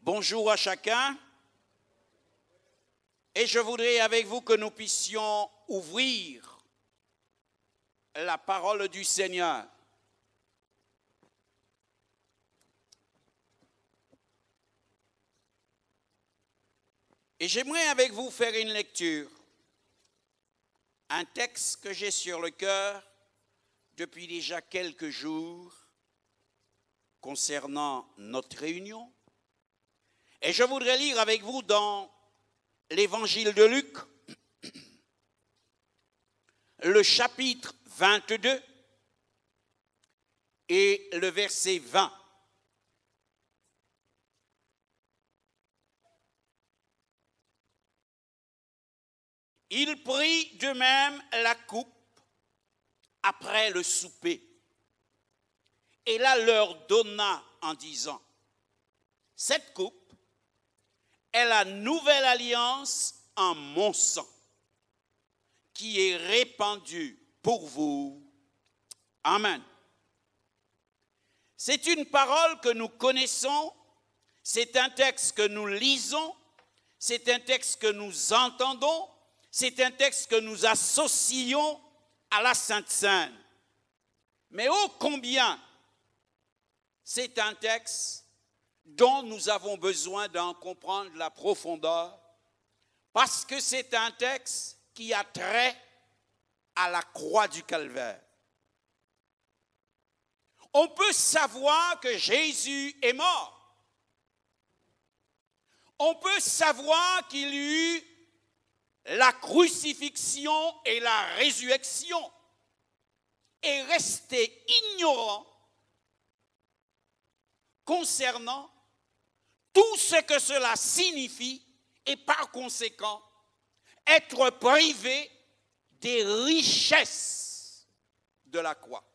Bonjour à chacun. Et je voudrais avec vous que nous puissions ouvrir la parole du Seigneur. Et j'aimerais avec vous faire une lecture, un texte que j'ai sur le cœur depuis déjà quelques jours concernant notre réunion. Et je voudrais lire avec vous dans l'Évangile de Luc, le chapitre 22 et le verset 20. Il prit de même la coupe après le souper et la leur donna en disant, « Cette coupe est la nouvelle alliance en mon sang, qui est répandue pour vous. » Amen. C'est une parole que nous connaissons, c'est un texte que nous lisons, c'est un texte que nous entendons, c'est un texte que nous associons à la Sainte Seine. Mais ô combien c'est un texte dont nous avons besoin d'en comprendre la profondeur, parce que c'est un texte qui a trait à la croix du Calvaire. On peut savoir que Jésus est mort. On peut savoir qu'il y eut la crucifixion et la résurrection, et rester ignorant concernant tout ce que cela signifie et par conséquent être privé des richesses de la croix.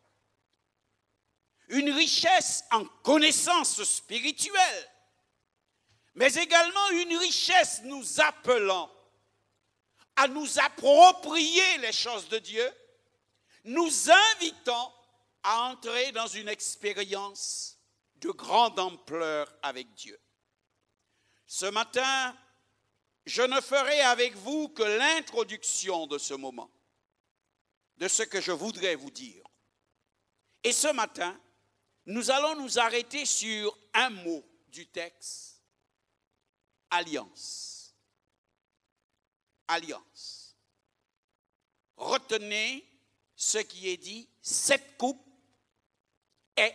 Une richesse en connaissance spirituelle, mais également une richesse nous appelant à nous approprier les choses de Dieu, nous invitant à entrer dans une expérience de grande ampleur avec Dieu. Ce matin, je ne ferai avec vous que l'introduction de ce moment, de ce que je voudrais vous dire. Et ce matin, nous allons nous arrêter sur un mot du texte, alliance. Alliance. Retenez ce qui est dit, cette coupe est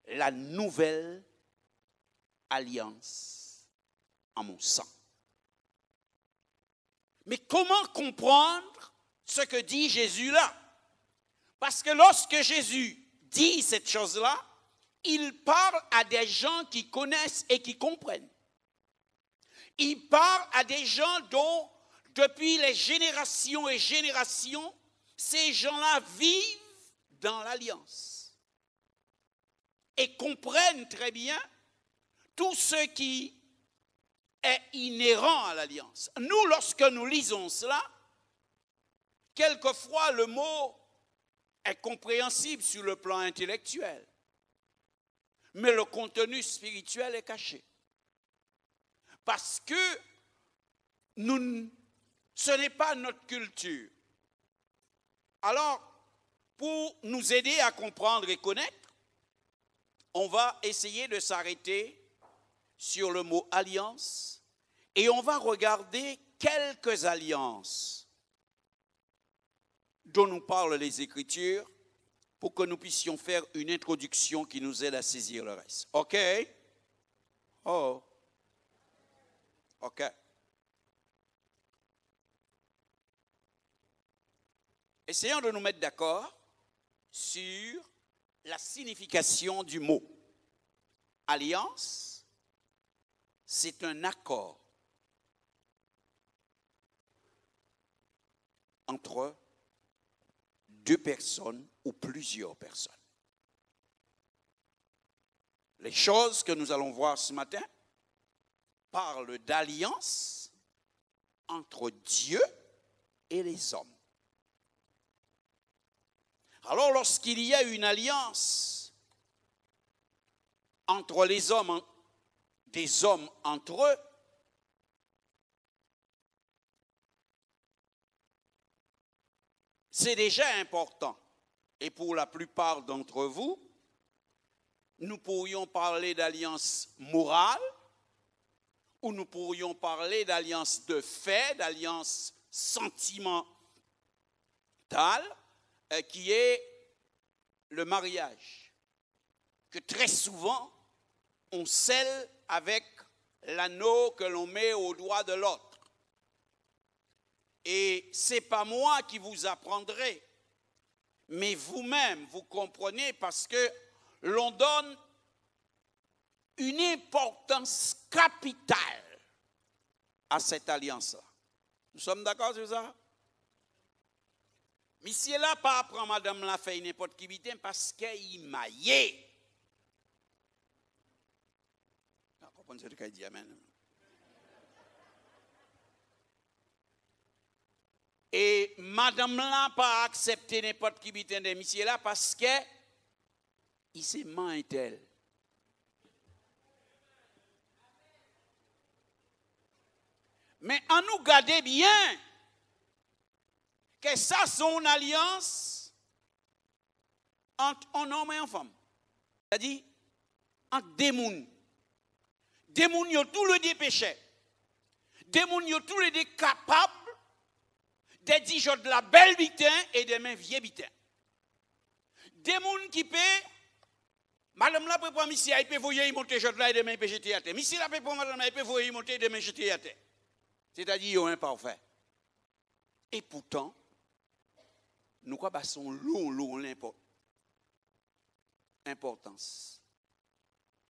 la nouvelle alliance en mon sang. Mais comment comprendre ce que dit Jésus là? Parce que lorsque Jésus dit cette chose-là, il parle à des gens qui connaissent et qui comprennent. Il parle à des gens dont, depuis les générations et générations, ces gens-là vivent dans l'alliance et comprennent très bien tout ce qui est inhérent à l'alliance. Nous, lorsque nous lisons cela, quelquefois le mot est compréhensible sur le plan intellectuel, mais le contenu spirituel est caché. Parce que ce n'est pas notre culture. Alors, pour nous aider à comprendre et connaître, on va essayer de s'arrêter sur le mot alliance et on va regarder quelques alliances dont nous parlent les Écritures pour que nous puissions faire une introduction qui nous aide à saisir le reste. OK? Oh. OK. Essayons de nous mettre d'accord sur la signification du mot. Alliance, c'est un accord entre deux personnes ou plusieurs personnes. Les choses que nous allons voir ce matin parlent d'alliance entre Dieu et les hommes. Alors, lorsqu'il y a une alliance entre les hommes des hommes entre eux, c'est déjà important. Et pour la plupart d'entre vous, nous pourrions parler d'alliance morale, ou nous pourrions parler d'alliance de fait, d'alliance sentimentale, qui est le mariage, que très souvent on scelle avec l'anneau que l'on met au doigt de l'autre. Et ce n'est pas moi qui vous apprendrai, mais vous-même, vous comprenez, parce que l'on donne une importance capitale à cette alliance-là. Nous sommes d'accord sur ça? Mais si elle n'a pas apprend madame la fait n'importe qui bitin parce qu'il maillé. Vous comprenez ce que je dis, amen. Et madame n'a pas accepté n'importe qui bitin de monsieur là parce que il s'est mentel. Mais en nous garder bien que ça son alliance entre un homme et une femme. C'est-à-dire entre des mouns. Des mouns qui ont tous les deux péchés. Des mouns qui ont tous les deux capables de dire de la belle bitin et de mes vieux bitin. Des mouns qui paient, madame la peut pas monsieur, il peut voyer monter jot là et demain il peut jeter à terre. Monsieur la peut pas madame, il peut voyer monter et demain jeter à terre. C'est-à-dire, ils sont imparfaits. Et pourtant, nous passons l'importance.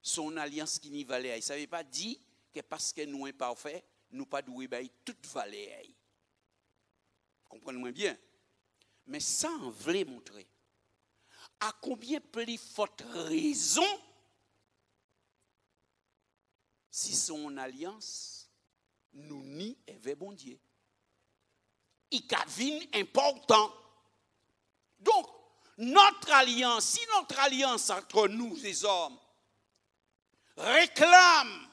Son alliance qui n'y valait. Ça ne veut pas dire que parce que nous sommes imparfaits, nous ne pouvons pas toute valeur. Vous comprenez bien? Mais ça, on veut montrer à combien plus forte raison si son alliance nous nie avec bon Dieu. Il devient important. Donc, notre alliance, si notre alliance entre nous, les hommes, réclame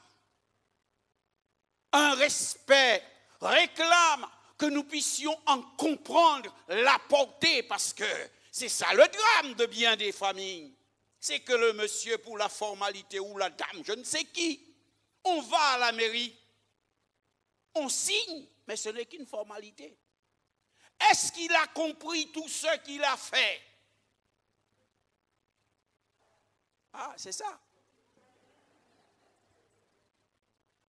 un respect, réclame que nous puissions en comprendre la portée, parce que c'est ça le drame de bien des familles. C'est que le monsieur, pour la formalité, ou la dame, je ne sais qui, on va à la mairie, on signe, mais ce n'est qu'une formalité. Est-ce qu'il a compris tout ce qu'il a fait? Ah, c'est ça.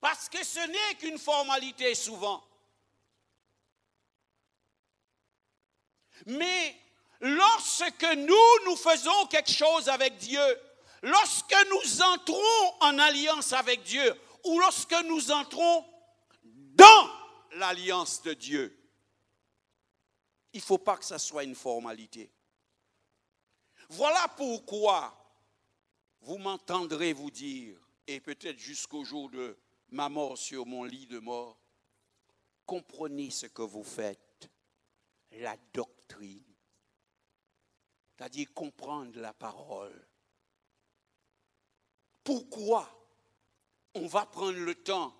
Parce que ce n'est qu'une formalité souvent. Mais lorsque nous faisons quelque chose avec Dieu, lorsque nous entrons en alliance avec Dieu, ou lorsque nous entrons dans l'alliance de Dieu, il ne faut pas que ça soit une formalité. Voilà pourquoi vous m'entendrez vous dire, et peut-être jusqu'au jour de ma mort sur mon lit de mort, comprenez ce que vous faites, la doctrine, c'est-à-dire comprendre la parole. Pourquoi on va prendre le temps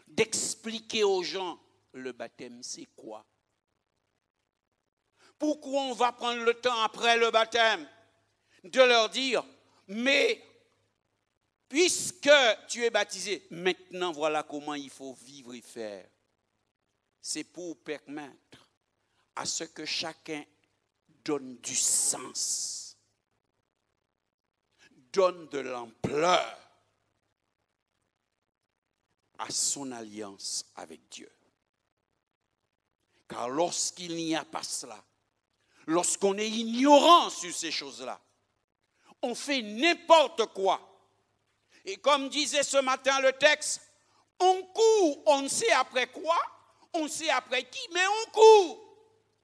d'expliquer aux gens le baptême, c'est quoi? Pourquoi on va prendre le temps après le baptême de leur dire, mais puisque tu es baptisé, maintenant voilà comment il faut vivre et faire. C'est pour permettre à ce que chacun donne du sens, donne de l'ampleur à son alliance avec Dieu. Car lorsqu'il n'y a pas cela, lorsqu'on est ignorant sur ces choses-là, on fait n'importe quoi. Et comme disait ce matin le texte, on court, on ne sait après quoi, on sait après qui, mais on court.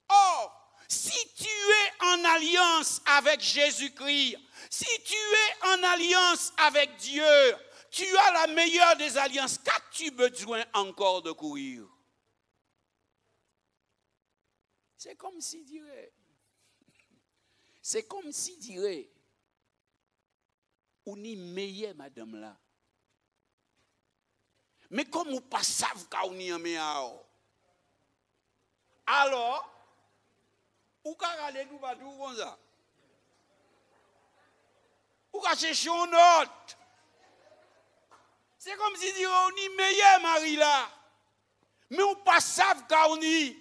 Or, si tu es en alliance avec Jésus-Christ, si tu es en alliance avec Dieu, tu as la meilleure des alliances. Qu'as-tu besoin encore de courir? C'est comme si dirait, on est meilleur, madame là. Mais comme vous ne savez pas qu'on y a, alors, vous pouvez aller nous battre comme ça. Vous pouvez chercher une autre. C'est comme si on y meilleur mari là. Mais on ne savez pas qu'on y.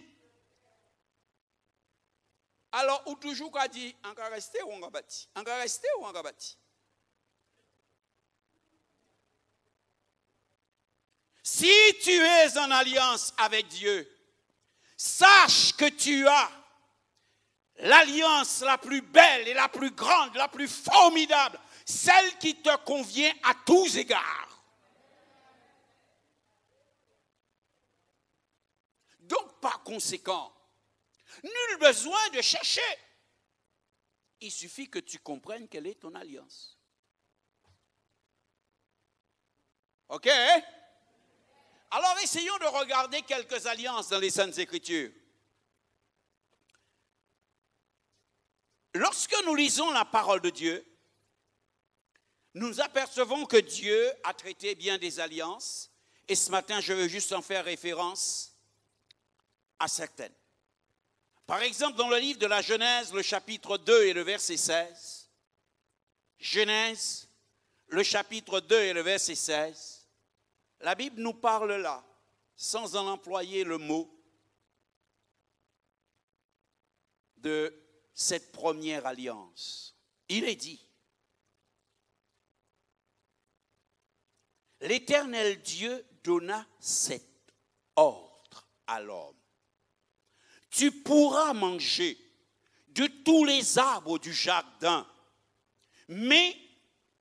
Alors, ou toujours qu'à dire, on va rester ou on va bâtir? On va rester ou on va bâtir? Si tu es en alliance avec Dieu, sache que tu as l'alliance la plus belle et la plus grande, la plus formidable, celle qui te convient à tous égards. Donc, par conséquent, nul besoin de chercher. Il suffit que tu comprennes quelle est ton alliance. OK? Alors, essayons de regarder quelques alliances dans les Saintes Écritures. Lorsque nous lisons la parole de Dieu, nous apercevons que Dieu a traité bien des alliances. Et ce matin, je veux juste en faire référence à certaines. Par exemple, dans le livre de la Genèse, le chapitre 2 et le verset 16. Genèse, le chapitre 2 et le verset 16. La Bible nous parle là, sans en employer le mot, de cette première alliance. Il est dit, l'Éternel Dieu donna cet ordre à l'homme. Tu pourras manger de tous les arbres du jardin, mais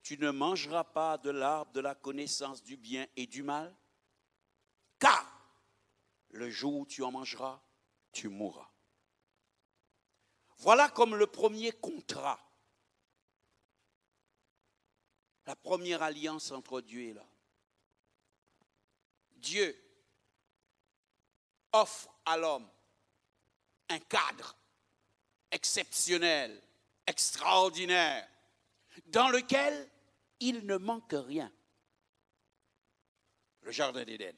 tu ne mangeras pas de l'arbre de la connaissance du bien et du mal, car le jour où tu en mangeras, tu mourras. Voilà comme le premier contrat, la première alliance entre Dieu et l'homme. Dieu offre à l'homme un cadre exceptionnel, extraordinaire, dans lequel il ne manque rien. Le jardin d'Éden.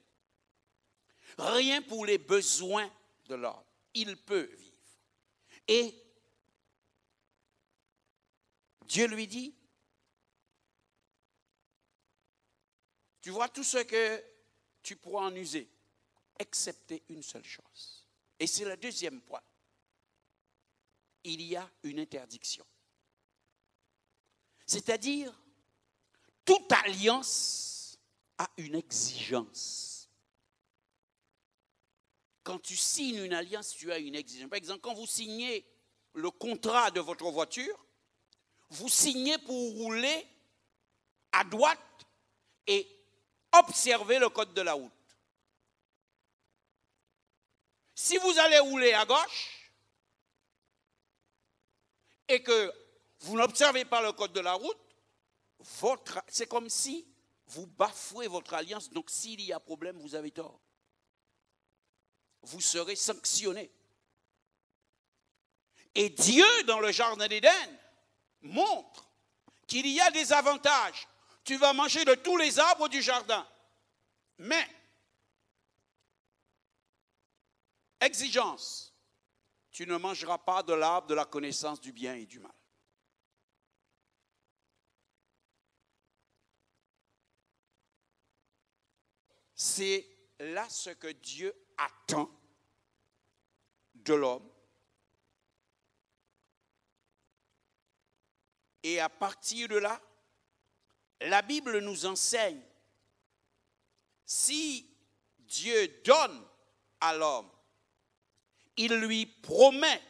Rien pour les besoins de l'homme. Il peut vivre. Et Dieu lui dit, tu vois tout ce que tu pourras en user, excepté une seule chose. Et c'est le deuxième point. Il y a une interdiction. C'est-à-dire, toute alliance a une exigence. Quand tu signes une alliance, tu as une exigence. Par exemple, quand vous signez le contrat de votre voiture, vous signez pour rouler à droite et observer le code de la route. Si vous allez rouler à gauche et que vous n'observez pas le code de la route, c'est comme si vous bafouez votre alliance. Donc s'il y a problème, vous avez tort. Vous serez sanctionné. Et Dieu, dans le jardin d'Éden, montre qu'il y a des avantages. Tu vas manger de tous les arbres du jardin. Mais, exigence, tu ne mangeras pas de l'arbre de la connaissance du bien et du mal. C'est là ce que Dieu attend de l'homme. Et à partir de là, la Bible nous enseigne, si Dieu donne à l'homme, il lui promet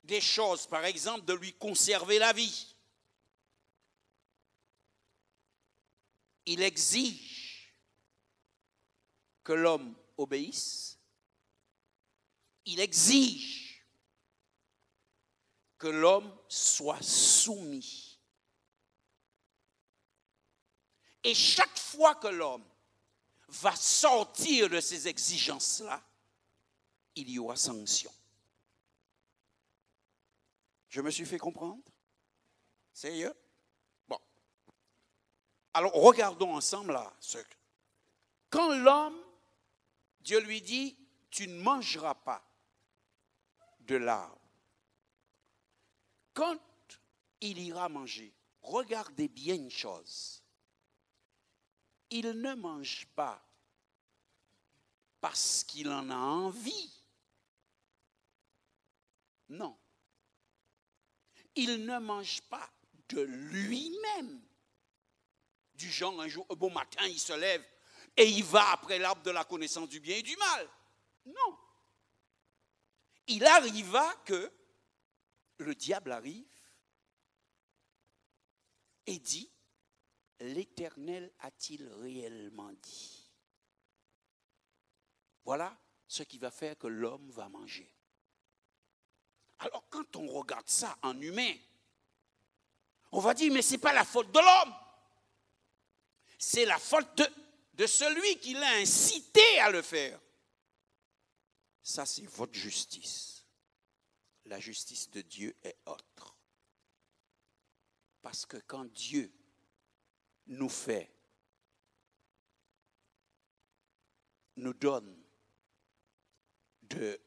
des choses, par exemple de lui conserver la vie. Il exige que l'homme obéisse. Il exige que l'homme soit soumis. Et chaque fois que l'homme va sortir de ces exigences-là, il y aura sanction. Je me suis fait comprendre? Sérieux? Bon. Alors, regardons ensemble là, Quand l'homme, Dieu lui dit, tu ne mangeras pas de l'arbre. Quand il ira manger, regardez bien une chose. Il ne mange pas parce qu'il en a envie. Non. Il ne mange pas de lui-même. Du genre, un jour, un bon matin, il se lève et il va après l'arbre de la connaissance du bien et du mal. Non. Il arriva que le diable arrive et dit, l'Éternel a-t-il réellement dit? Voilà ce qui va faire que l'homme va manger. Alors quand on regarde ça en humain, on va dire, mais ce n'est pas la faute de l'homme. C'est la faute de celui qui l'a incité à le faire. Ça, c'est votre justice. La justice de Dieu est autre. Parce que quand Dieu nous donne de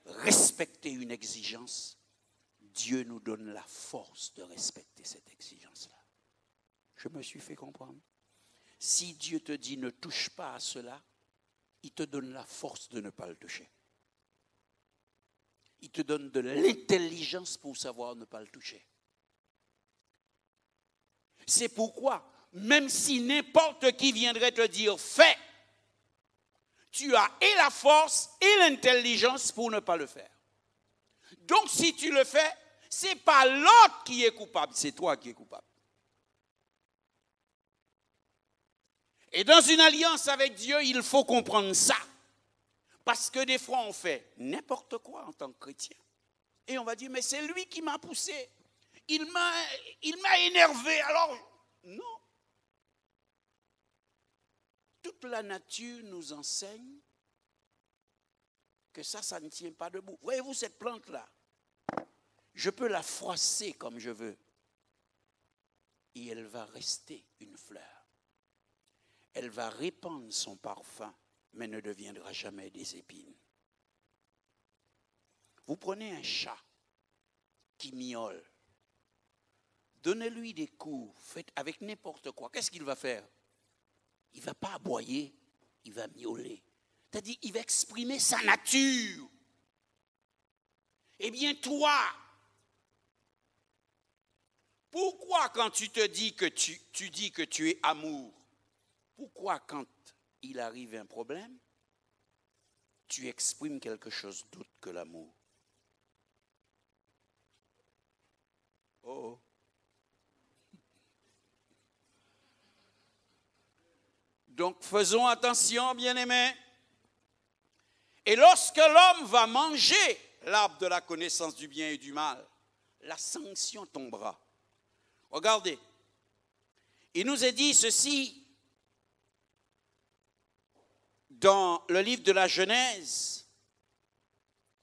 respecter une exigence, Dieu nous donne la force de respecter cette exigence-là. Je me suis fait comprendre. Si Dieu te dit ne touche pas à cela, il te donne la force de ne pas le toucher. Il te donne de l'intelligence pour savoir ne pas le toucher. C'est pourquoi, même si n'importe qui viendrait te dire fais, tu as et la force et l'intelligence pour ne pas le faire. Donc si tu le fais, ce n'est pas l'autre qui est coupable, c'est toi qui es coupable. Et dans une alliance avec Dieu, il faut comprendre ça. Parce que des fois, on fait n'importe quoi en tant que chrétien. Et on va dire, mais c'est lui qui m'a poussé. Il m'a énervé. Alors, non. Toute la nature nous enseigne que ça ne tient pas debout. Voyez-vous cette plante-là? Je peux la froisser comme je veux. Et elle va rester une fleur. Elle va répandre son parfum, mais ne deviendra jamais des épines. Vous prenez un chat qui miaule. Donnez-lui des coups, faites avec n'importe quoi. Qu'est-ce qu'il va faire? Il ne va pas aboyer, il va miauler. C'est-à-dire, il va exprimer sa nature. Eh bien, toi, pourquoi quand tu te dis que tu dis que tu es amour, pourquoi quand il arrive un problème, tu exprimes quelque chose d'autre que l'amour? Oh. Donc faisons attention, bien-aimés. Et lorsque l'homme va manger l'arbre de la connaissance du bien et du mal, la sanction tombera. Regardez, il nous est dit ceci dans le livre de la Genèse,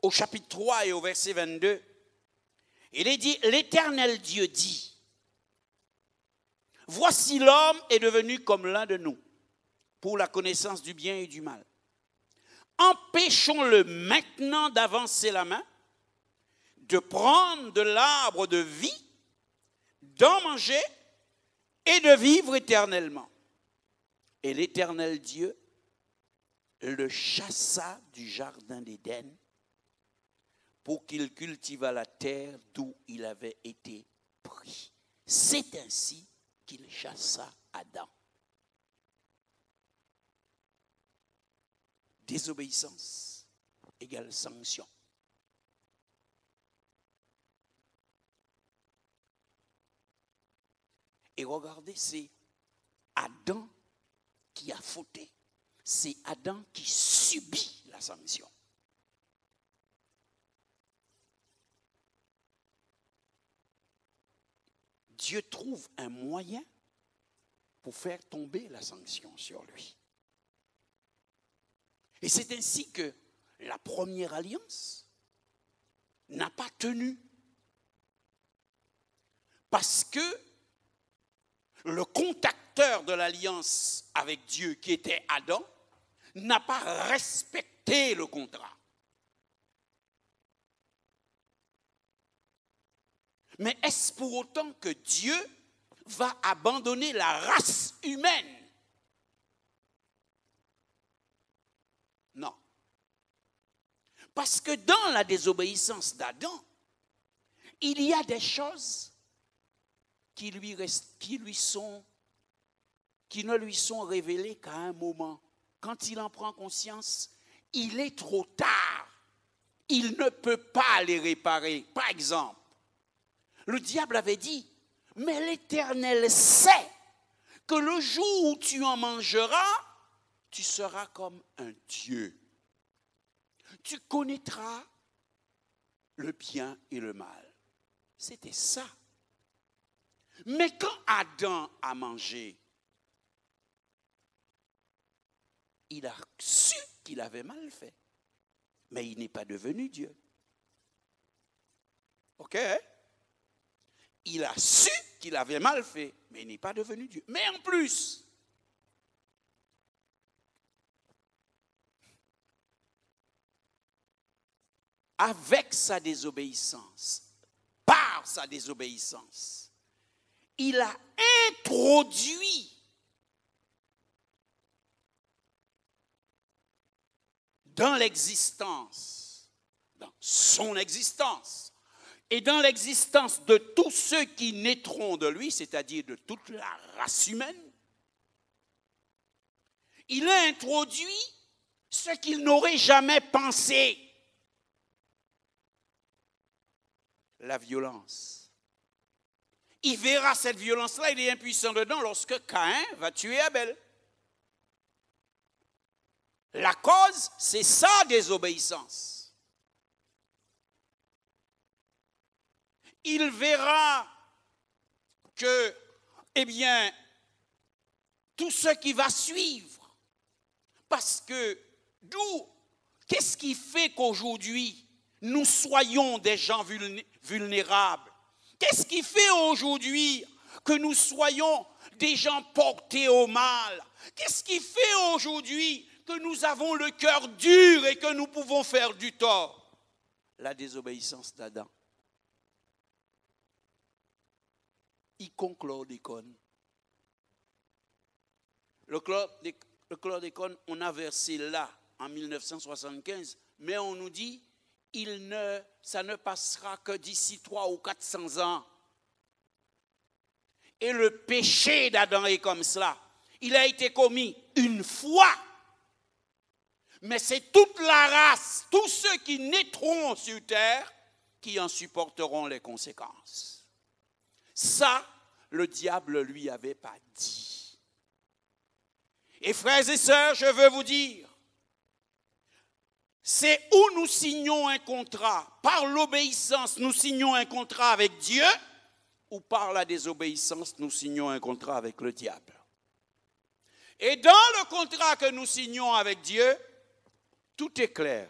au chapitre 3 et au verset 22. Il est dit, l'Éternel Dieu dit, voici l'homme est devenu comme l'un de nous, pour la connaissance du bien et du mal. Empêchons-le maintenant d'avancer la main, de prendre de l'arbre de vie, d'en manger et de vivre éternellement. Et l'Éternel Dieu le chassa du jardin d'Éden pour qu'il cultivât la terre d'où il avait été pris. C'est ainsi qu'il chassa Adam. Désobéissance égale sanction. Et regardez, c'est Adam qui a fauté. C'est Adam qui subit la sanction. Dieu trouve un moyen pour faire tomber la sanction sur lui. Et c'est ainsi que la première alliance n'a pas tenu. Parce que le contacteur de l'alliance avec Dieu, qui était Adam, n'a pas respecté le contrat. Mais est-ce pour autant que Dieu va abandonner la race humaine? Non. Parce que dans la désobéissance d'Adam, il y a des choses qui ne lui sont révélées qu'à un moment. Quand il en prend conscience, il est trop tard. Il ne peut pas les réparer. Par exemple, le diable avait dit, mais l'Éternel sait que le jour où tu en mangeras, tu seras comme un Dieu. Tu connaîtras le bien et le mal. C'était ça. Mais quand Adam a mangé, il a su qu'il avait mal fait. Mais il n'est pas devenu Dieu. OK? Il a su qu'il avait mal fait, mais il n'est pas devenu Dieu. Mais en plus, avec sa désobéissance, par sa désobéissance, il a introduit dans l'existence, dans son existence, et dans l'existence de tous ceux qui naîtront de lui, c'est-à-dire de toute la race humaine, il a introduit ce qu'il n'aurait jamais pensé. La violence. Il verra cette violence-là, il est impuissant dedans lorsque Caïn va tuer Abel. La cause, c'est sa désobéissance. Il verra que, eh bien, tout ce qui va suivre, parce que qu'est-ce qui fait qu'aujourd'hui, nous soyons des gens vulnérables? Qu'est-ce qui fait aujourd'hui que nous soyons des gens portés au mal? Qu'est-ce qui fait aujourd'hui que nous avons le cœur dur et que nous pouvons faire du tort? La désobéissance d'Adam. Icône chlordécone. Le chlordécone, on a versé là en 1975, mais on nous dit ça ne passera que d'ici 300 ou 400 ans. Et le péché d'Adam est comme cela. Il a été commis une fois. Mais c'est toute la race, tous ceux qui naîtront sur terre, qui en supporteront les conséquences. Ça, le diable lui avait pas dit. Et frères et sœurs, je veux vous dire, c'est où nous signons un contrat. Par l'obéissance, nous signons un contrat avec Dieu, ou par la désobéissance, nous signons un contrat avec le diable. Et dans le contrat que nous signons avec Dieu, tout est clair.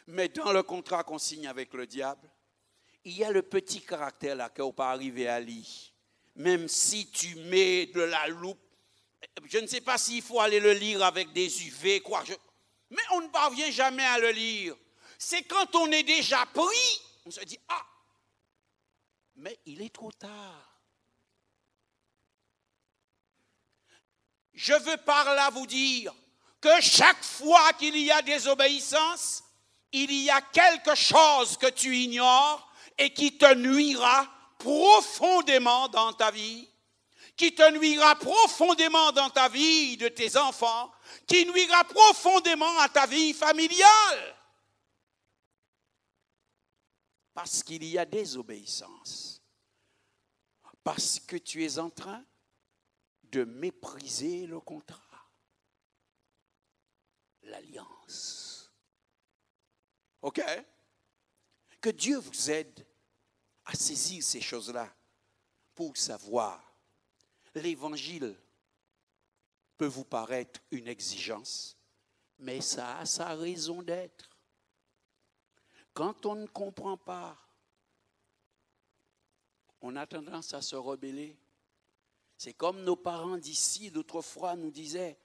Mais dans le contrat qu'on signe avec le diable, il y a le petit caractère là qu'on peut arriver à lire. Même si tu mets de la loupe, je ne sais pas s'il faut aller le lire avec des UV, quoi. Mais on ne parvient jamais à le lire. C'est quand on est déjà pris, on se dit, ah, mais il est trop tard. Je veux par là vous dire que chaque fois qu'il y a désobéissance, il y a quelque chose que tu ignores et qui te nuira profondément dans ta vie, qui te nuira profondément dans ta vie de tes enfants, qui nuira profondément à ta vie familiale. Parce qu'il y a désobéissance. Parce que tu es en train de mépriser le contrat, l'alliance. OK? Que Dieu vous aide à saisir ces choses-là pour savoir. L'évangile peut vous paraître une exigence, mais ça a sa raison d'être. Quand on ne comprend pas, on a tendance à se rebeller. C'est comme nos parents d'ici, d'autrefois, nous disaient,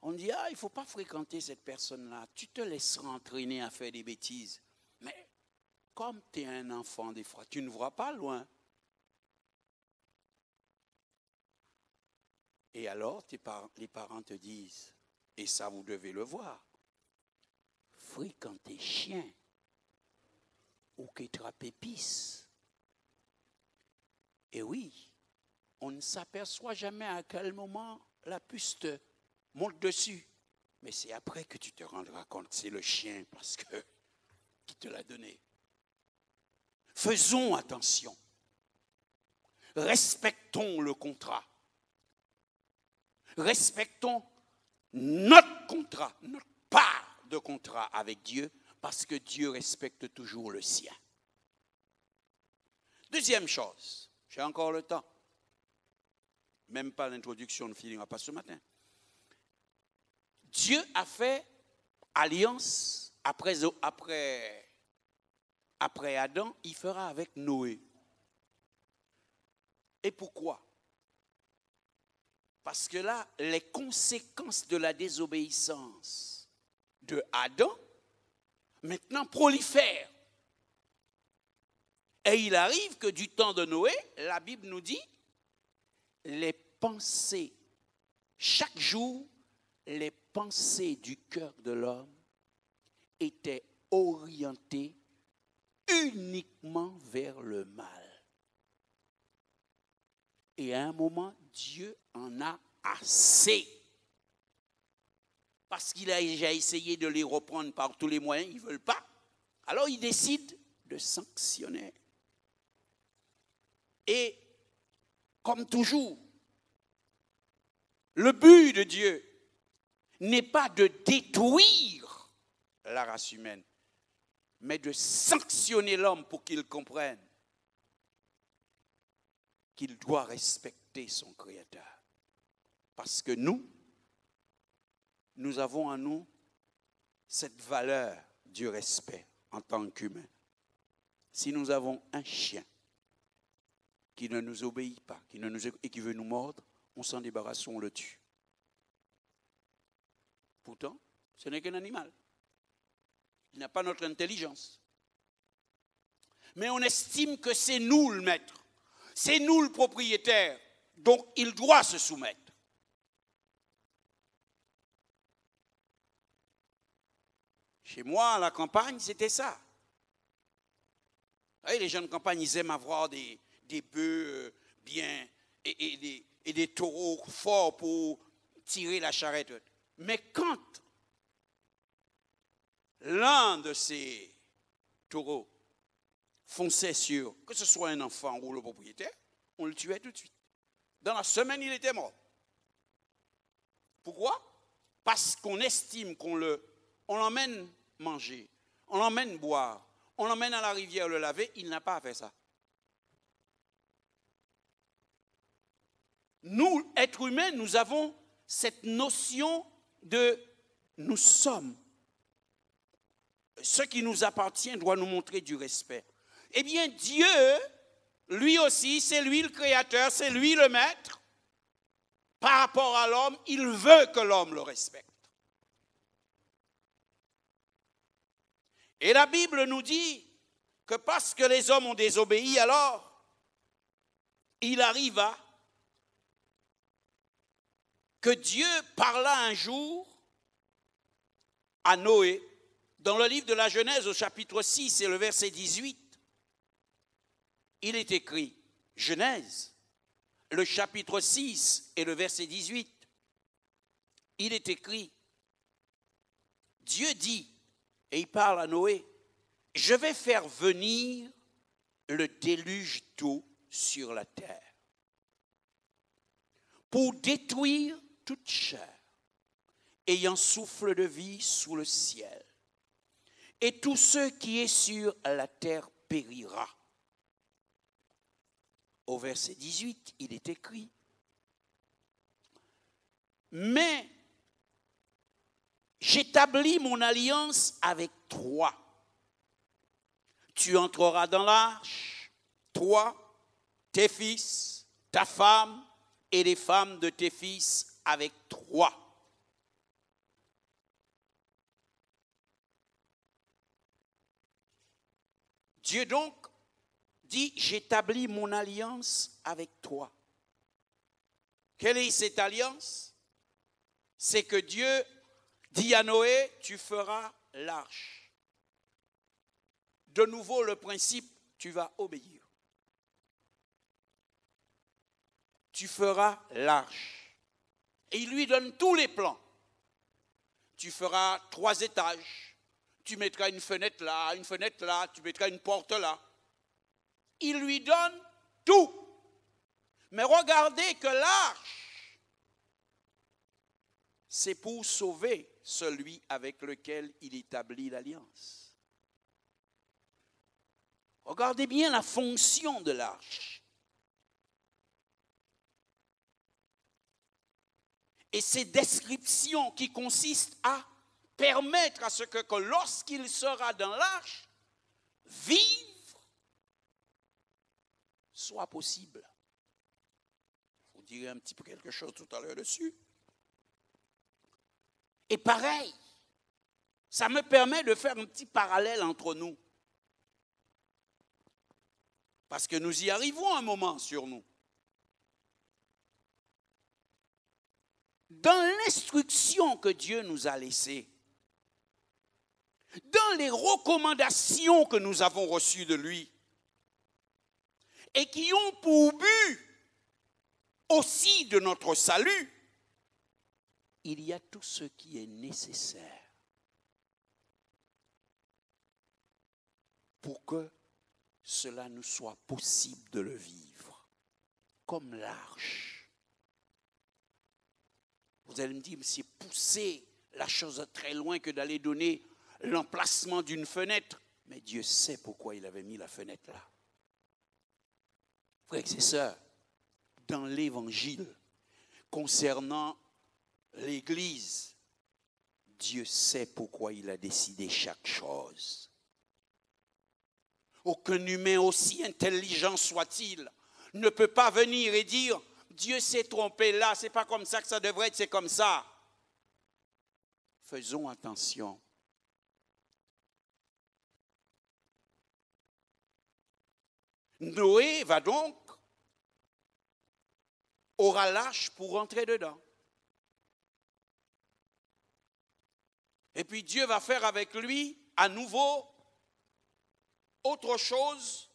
On dit, ah, il ne faut pas fréquenter cette personne-là. Tu te laisseras entraîner à faire des bêtises. Mais comme tu es un enfant, des fois, tu ne vois pas loin. Et alors, les parents te disent, et ça vous devez le voir, fréquenter chien ou qu'étrape épice. Et oui, on ne s'aperçoit jamais à quel moment la puce te monte dessus. Mais c'est après que tu te rendras compte que c'est le chien parce que qui te l'a donné. Faisons attention. Respectons le contrat. Respectons notre contrat, notre part de contrat avec Dieu, parce que Dieu respecte toujours le sien. Deuxième chose, j'ai encore le temps. Même pas l'introduction ne finira pas ce matin. Dieu a fait alliance après Adam, il fera avec Noé. Et pourquoi? Parce que là, les conséquences de la désobéissance de Adam, maintenant prolifèrent. Et il arrive que du temps de Noé, la Bible nous dit, les pensées, chaque jour, les pensées du cœur de l'homme étaient orientées uniquement vers le mal. Et à un moment, Dieu en a assez. Parce qu'il a déjà essayé de les reprendre par tous les moyens, ils ne veulent pas. Alors il décide de sanctionner. Et comme toujours, le but de Dieu n'est pas de détruire la race humaine, mais de sanctionner l'homme pour qu'il comprenne qu'il doit respecter son Créateur. Parce que nous avons en nous cette valeur du respect en tant qu'humains. Si nous avons un chien qui ne nous obéit pas, et qui veut nous mordre, on s'en débarrasse, on le tue. Pourtant, ce n'est qu'un animal. Il n'a pas notre intelligence. Mais on estime que c'est nous le maître. C'est nous le propriétaire. Donc, il doit se soumettre. Chez moi, à la campagne, c'était ça. Vous voyez, les gens de campagne, ils aiment avoir des bœufs bien et des taureaux forts pour tirer la charrette. Mais quand l'un de ces taureaux fonçait sur, que ce soit un enfant ou le propriétaire, on le tuait tout de suite. Dans la semaine, il était mort. Pourquoi? Parce qu'on estime on l'emmène manger, on l'emmène boire, on l'emmène à la rivière le laver, il n'a pas à faire ça. Nous, êtres humains, nous avons cette notion de nous sommes. Ce qui nous appartient doit nous montrer du respect. Eh bien, Dieu, lui aussi, c'est lui le créateur, c'est lui le maître. Par rapport à l'homme, il veut que l'homme le respecte. Et la Bible nous dit que parce que les hommes ont désobéi, alors, il arriva que Dieu parla un jour à Noé, dans le livre de la Genèse au chapitre 6 et le verset 18, il est écrit, Genèse, le chapitre 6 et le verset 18, il est écrit, Dieu dit, et il parle à Noé, je vais faire venir le déluge d'eau sur la terre pour détruire toute chair ayant souffle de vie sous le ciel. Et tout ce qui est sur la terre périra. Au verset 18, il est écrit, mais j'établis mon alliance avec toi. Tu entreras dans l'arche, toi, tes fils, ta femme et les femmes de tes fils avec toi. Dieu donc dit, j'établis mon alliance avec toi. Quelle est cette alliance? C'est que Dieu dit à Noé, tu feras l'arche. De nouveau, le principe, tu vas obéir. Tu feras l'arche. Et il lui donne tous les plans. Tu feras 3 étages. Tu mettras une fenêtre là, tu mettras une porte là. Il lui donne tout. Mais regardez que l'arche, c'est pour sauver celui avec lequel il établit l'alliance. Regardez bien la fonction de l'arche. Et ces descriptions qui consistent à permettre à ce que lorsqu'il sera dans l'arche, vivre soit possible. Je vous dirai un petit peu quelque chose tout à l'heure dessus. Et pareil, ça me permet de faire un petit parallèle entre nous. Parce que nous y arrivons un moment sur nous. Dans l'instruction que Dieu nous a laissée, dans les recommandations que nous avons reçues de lui, et qui ont pour but aussi de notre salut, il y a tout ce qui est nécessaire pour que cela nous soit possible de le vivre, comme l'arche. Vous allez me dire, mais c'est pousser la chose très loin que d'aller donner l'emplacement d'une fenêtre. Mais Dieu sait pourquoi il avait mis la fenêtre là. Frères et sœurs, dans l'évangile, concernant l'Église, Dieu sait pourquoi il a décidé chaque chose. Aucun humain, aussi intelligent soit-il, ne peut pas venir et dire Dieu s'est trompé là, c'est pas comme ça que ça devrait être, c'est comme ça. Faisons attention. Noé va donc, aura l'arche pour rentrer dedans. Et puis Dieu va faire avec lui à nouveau autre chose,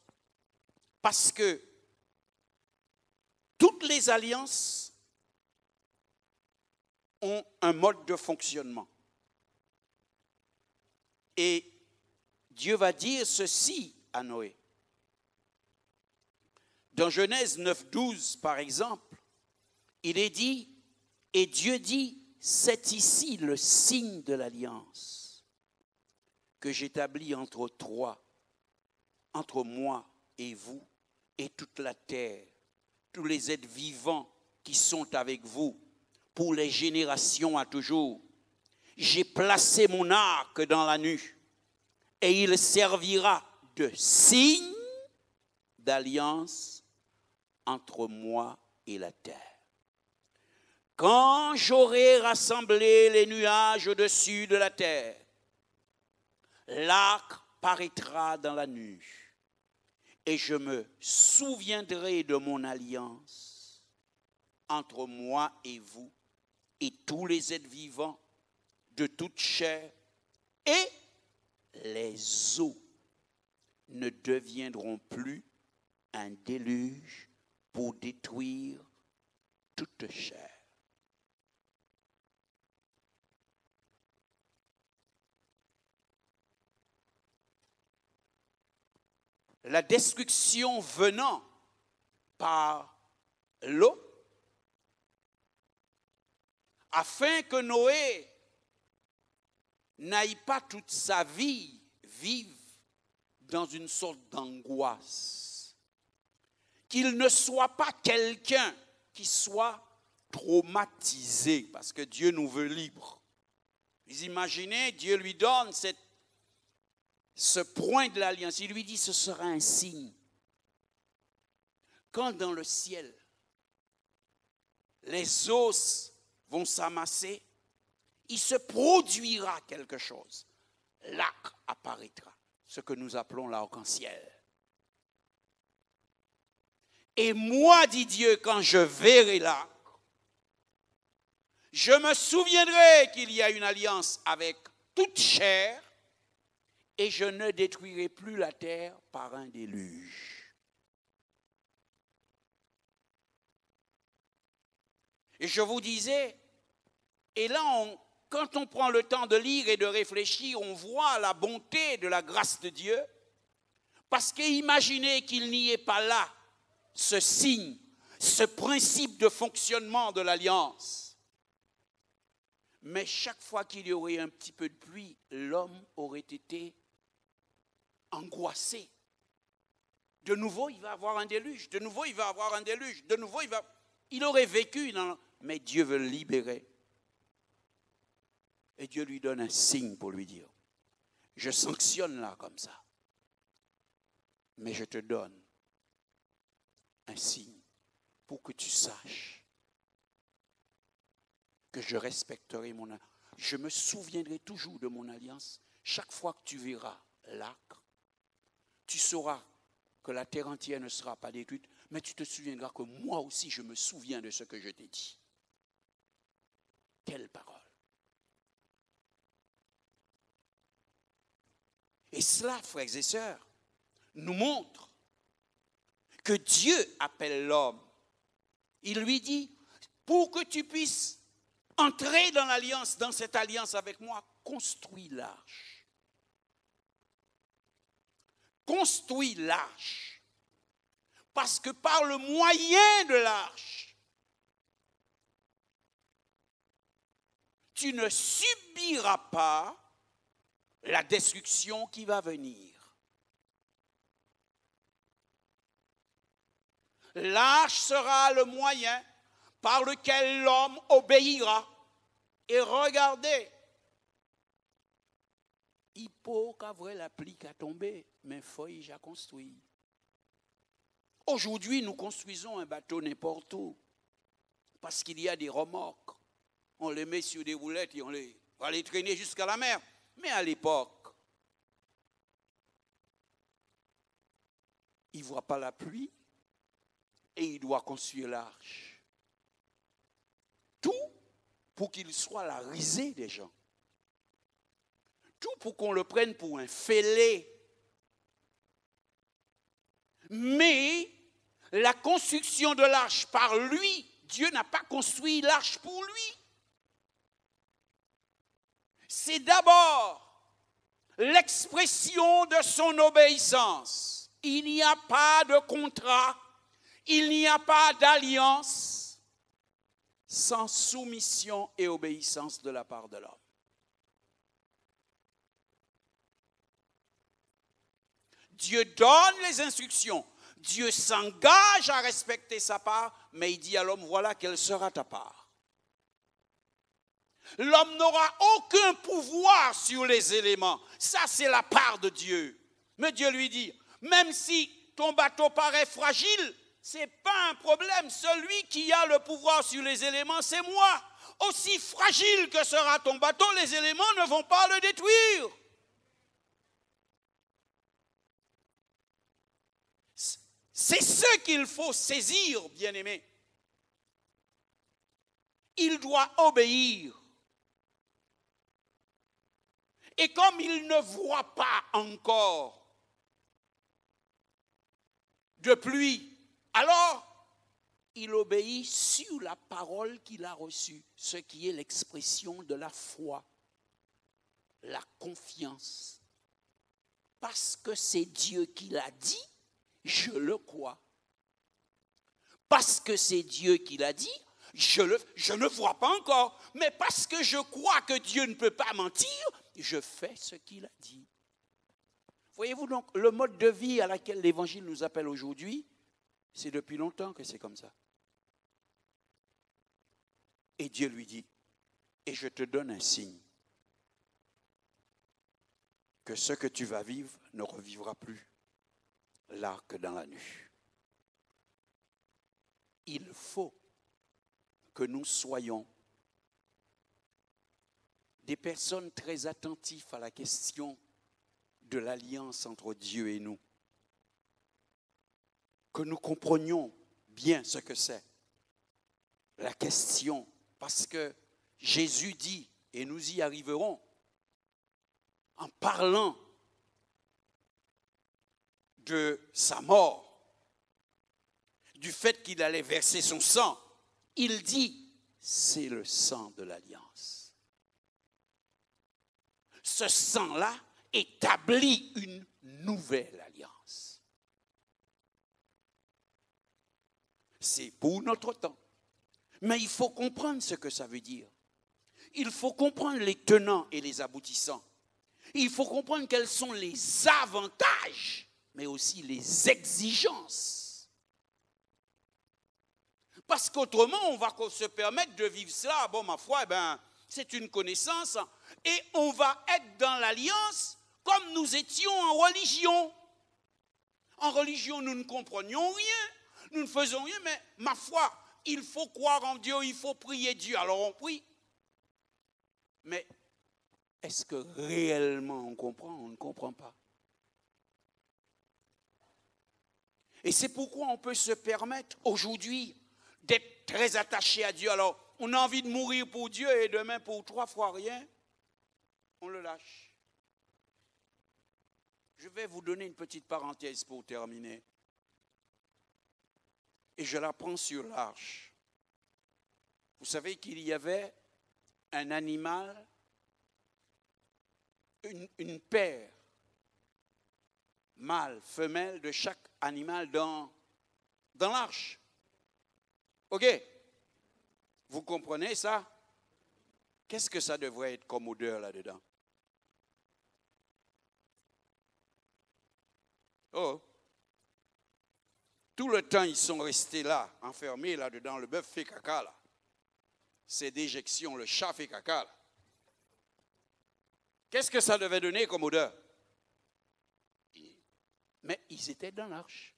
parce que toutes les alliances ont un mode de fonctionnement. Et Dieu va dire ceci à Noé. Dans Genèse 9:12, par exemple, il est dit, et Dieu dit, c'est ici le signe de l'alliance que j'établis entre moi et vous et toute la terre, tous les êtres vivants qui sont avec vous pour les générations à toujours. J'ai placé mon arc dans la nuit et il servira de signe d'alliance entre moi et la terre. Quand j'aurai rassemblé les nuages au-dessus de la terre, l'arc paraîtra dans la nuit et je me souviendrai de mon alliance entre moi et vous et tous les êtres vivants de toute chair, et les eaux ne deviendront plus un déluge pour détruire toute chair. La destruction venant par l'eau, afin que Noé n'aille pas toute sa vie vivre dans une sorte d'angoisse, qu'il ne soit pas quelqu'un qui soit traumatisé, parce que Dieu nous veut libres. Vous imaginez, Dieu lui donne ce point de l'alliance, il lui dit ce sera un signe. Quand dans le ciel, les os vont s'amasser, il se produira quelque chose. L'arc apparaîtra. ce que nous appelons l'arc-en-ciel. Et moi, dit Dieu, quand je verrai l'arc, je me souviendrai qu'il y a une alliance avec toute chair et je ne détruirai plus la terre par un déluge. Et je vous disais, et là, quand on prend le temps de lire et de réfléchir, on voit la bonté de la grâce de Dieu, parce qu'imaginez qu'il n'y ait pas là ce signe, ce principe de fonctionnement de l'alliance. Mais chaque fois qu'il y aurait un petit peu de pluie, l'homme aurait été angoissé. De nouveau, il va avoir un déluge. De nouveau, il va avoir un déluge. De nouveau, il aurait vécu. Mais Dieu veut le libérer. Et Dieu lui donne un signe pour lui dire, je sanctionne là comme ça. Mais je te donne un signe pour que tu saches que je respecterai mon alliance. Je me souviendrai toujours de mon alliance. Chaque fois que tu verras l'arc, tu sauras que la terre entière ne sera pas détruite, mais tu te souviendras que moi aussi je me souviens de ce que je t'ai dit. Quelle parole. Et cela, frères et sœurs, nous montre que Dieu appelle l'homme. Il lui dit, pour que tu puisses entrer dans l'alliance, dans cette alliance avec moi, construis l'arche. Construis l'arche. Parce que par le moyen de l'arche, tu ne subiras pas la destruction qui va venir. L'arche sera le moyen par lequel l'homme obéira. Et regardez, il faut qu'avoir la pluie qui a tombé, mais feuille j'ai construit. Aujourd'hui, nous construisons un bateau n'importe où, parce qu'il y a des remorques. On les met sur des roulettes et on va les traîner jusqu'à la mer. Mais à l'époque, il ne voit pas la pluie et il doit construire l'arche. Tout pour qu'il soit la risée des gens. Tout pour qu'on le prenne pour un fêlé. Mais la construction de l'arche par lui, Dieu n'a pas construit l'arche pour lui. C'est d'abord l'expression de son obéissance. Il n'y a pas de contrat, il n'y a pas d'alliance sans soumission et obéissance de la part de l'homme. Dieu donne les instructions, Dieu s'engage à respecter sa part, mais il dit à l'homme, voilà quelle sera ta part. L'homme n'aura aucun pouvoir sur les éléments. Ça, c'est la part de Dieu. Mais Dieu lui dit, même si ton bateau paraît fragile, ce n'est pas un problème. Celui qui a le pouvoir sur les éléments, c'est moi. Aussi fragile que sera ton bateau, les éléments ne vont pas le détruire. C'est ce qu'il faut saisir, bien-aimé. Il doit obéir. Et comme il ne voit pas encore de pluie, alors il obéit sur la parole qu'il a reçue, ce qui est l'expression de la foi, la confiance. Parce que c'est Dieu qui l'a dit, je le crois. Parce que c'est Dieu qui l'a dit, je ne vois pas encore, mais parce que je crois que Dieu ne peut pas mentir, je fais ce qu'il a dit. Voyez-vous donc, le mode de vie à laquelle l'Évangile nous appelle aujourd'hui, c'est depuis longtemps que c'est comme ça. Et Dieu lui dit, et je te donne un signe, que ce que tu vas vivre ne revivra plus là que dans la nuit. Il faut que nous soyons des personnes très attentives à la question de l'alliance entre Dieu et nous. Que nous comprenions bien ce que c'est. La question, parce que Jésus dit, et nous y arriverons, en parlant de sa mort, du fait qu'il allait verser son sang, il dit, c'est le sang de l'alliance. Ce sang-là établit une nouvelle alliance. C'est pour notre temps. Mais il faut comprendre ce que ça veut dire. Il faut comprendre les tenants et les aboutissants. Il faut comprendre quels sont les avantages, mais aussi les exigences. Parce qu'autrement, on va se permettre de vivre cela. Bon, ma foi, c'est une connaissance. Et on va être dans l'alliance comme nous étions en religion. En religion, nous ne comprenions rien. Nous ne faisons rien, mais ma foi, il faut croire en Dieu, il faut prier Dieu. Alors on prie. Mais est-ce que réellement on comprend? On ne comprend pas. Et c'est pourquoi on peut se permettre aujourd'hui d'être très attaché à Dieu. Alors, on a envie de mourir pour Dieu et demain pour 3 fois rien, on le lâche. Je vais vous donner une petite parenthèse pour terminer. Et je la prends sur l'arche. Vous savez qu'il y avait un animal, une paire, mâle, femelle de chaque animal dans l'arche. OK? Vous comprenez ça? Qu'est-ce que ça devrait être comme odeur là-dedans? Oh! Tout le temps, ils sont restés là, enfermés là-dedans. Le bœuf fait caca là. C'est déjection, le chat fait caca là. Qu'est-ce que ça devait donner comme odeur? Mais ils étaient dans l'arche.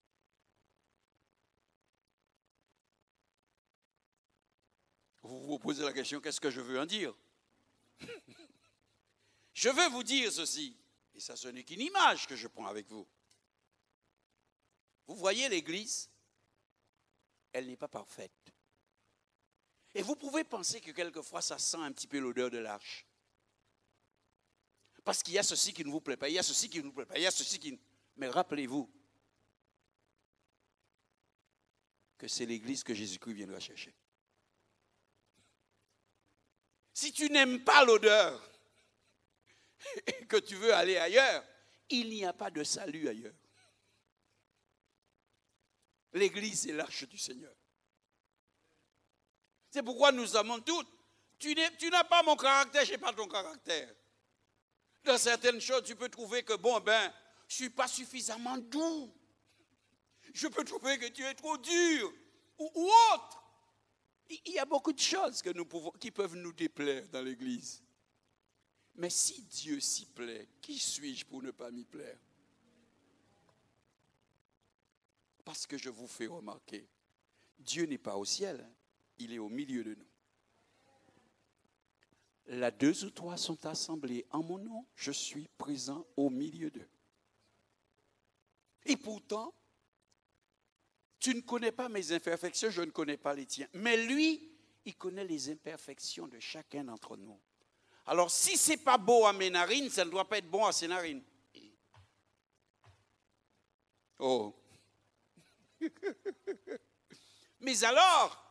Vous vous posez la question, qu'est-ce que je veux en dire? Je veux vous dire ceci, et ça ce n'est qu'une image que je prends avec vous. Vous voyez l'église, elle n'est pas parfaite. Et vous pouvez penser que quelquefois ça sent un petit peu l'odeur de l'arche. Parce qu'il y a ceci qui ne vous plaît pas, il y a ceci qui ne vous plaît pas, il y a ceci qui... Mais rappelez-vous que c'est l'église que Jésus-Christ viendra chercher. Si tu n'aimes pas l'odeur et que tu veux aller ailleurs, il n'y a pas de salut ailleurs. L'église est l'arche du Seigneur. C'est pourquoi nous amons toutes. Tu n'as pas mon caractère, je n'ai pas ton caractère. Dans certaines choses, tu peux trouver que, je ne suis pas suffisamment doux. Je peux trouver que tu es trop dur ou autre. Il y a beaucoup de choses qui peuvent nous déplaire dans l'église. Mais si Dieu s'y plaît, qui suis-je pour ne pas m'y plaire? Parce que je vous fais remarquer, Dieu n'est pas au ciel, hein, il est au milieu de nous. Là, 2 ou 3 sont assemblés en mon nom, je suis présent au milieu d'eux. Et pourtant, tu ne connais pas mes imperfections, je ne connais pas les tiens. Mais lui, il connaît les imperfections de chacun d'entre nous. Alors, si ce n'est pas beau à mes narines, ça ne doit pas être bon à ses narines. Oh! Mais alors,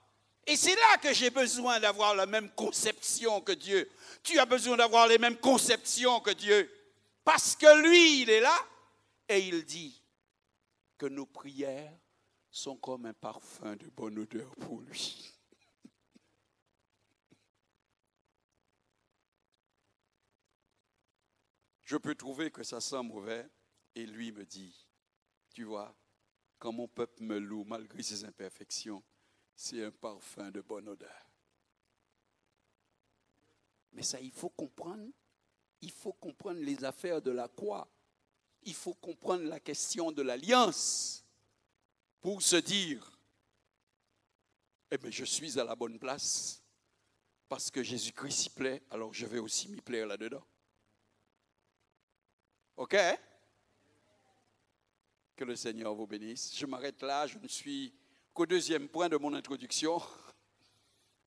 et c'est là que j'ai besoin d'avoir la même conception que Dieu. Tu as besoin d'avoir les mêmes conceptions que Dieu. Parce que lui, il est là et il dit que nos prières sont comme un parfum de bonne odeur pour lui. Je peux trouver que ça sent mauvais et lui me dit, tu vois, quand mon peuple me loue malgré ses imperfections, c'est un parfum de bonne odeur. Mais ça, il faut comprendre. Il faut comprendre les affaires de la croix. Il faut comprendre la question de l'alliance pour se dire, eh bien, je suis à la bonne place parce que Jésus-Christ s'y plaît, alors je vais aussi m'y plaire là-dedans. OK? Que le Seigneur vous bénisse. Je m'arrête là, je ne suis qu'au deuxième point de mon introduction.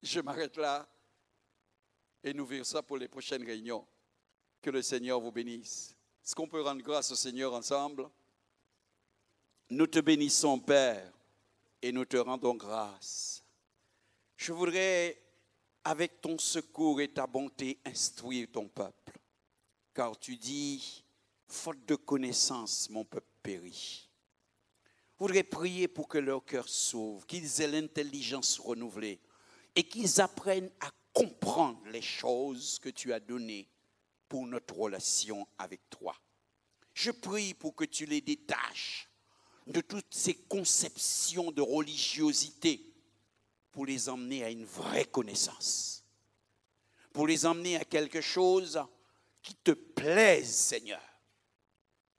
Je m'arrête là et nous verrons ça pour les prochaines réunions. Que le Seigneur vous bénisse. Est-ce qu'on peut rendre grâce au Seigneur ensemble? Nous te bénissons, Père, et nous te rendons grâce. Je voudrais, avec ton secours et ta bonté, instruire ton peuple. Car tu dis, faute de connaissance, mon peuple périt. Je voudrais prier pour que leur cœur s'ouvre, qu'ils aient l'intelligence renouvelée et qu'ils apprennent à comprendre les choses que tu as données pour notre relation avec toi. Je prie pour que tu les détaches de toutes ces conceptions de religiosité pour les emmener à une vraie connaissance, pour les emmener à quelque chose qui te plaise, Seigneur,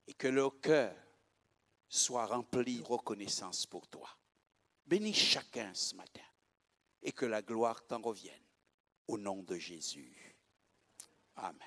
et que leur cœur soit rempli de reconnaissance pour toi. Bénis chacun ce matin et que la gloire t'en revienne. Au nom de Jésus. Amen.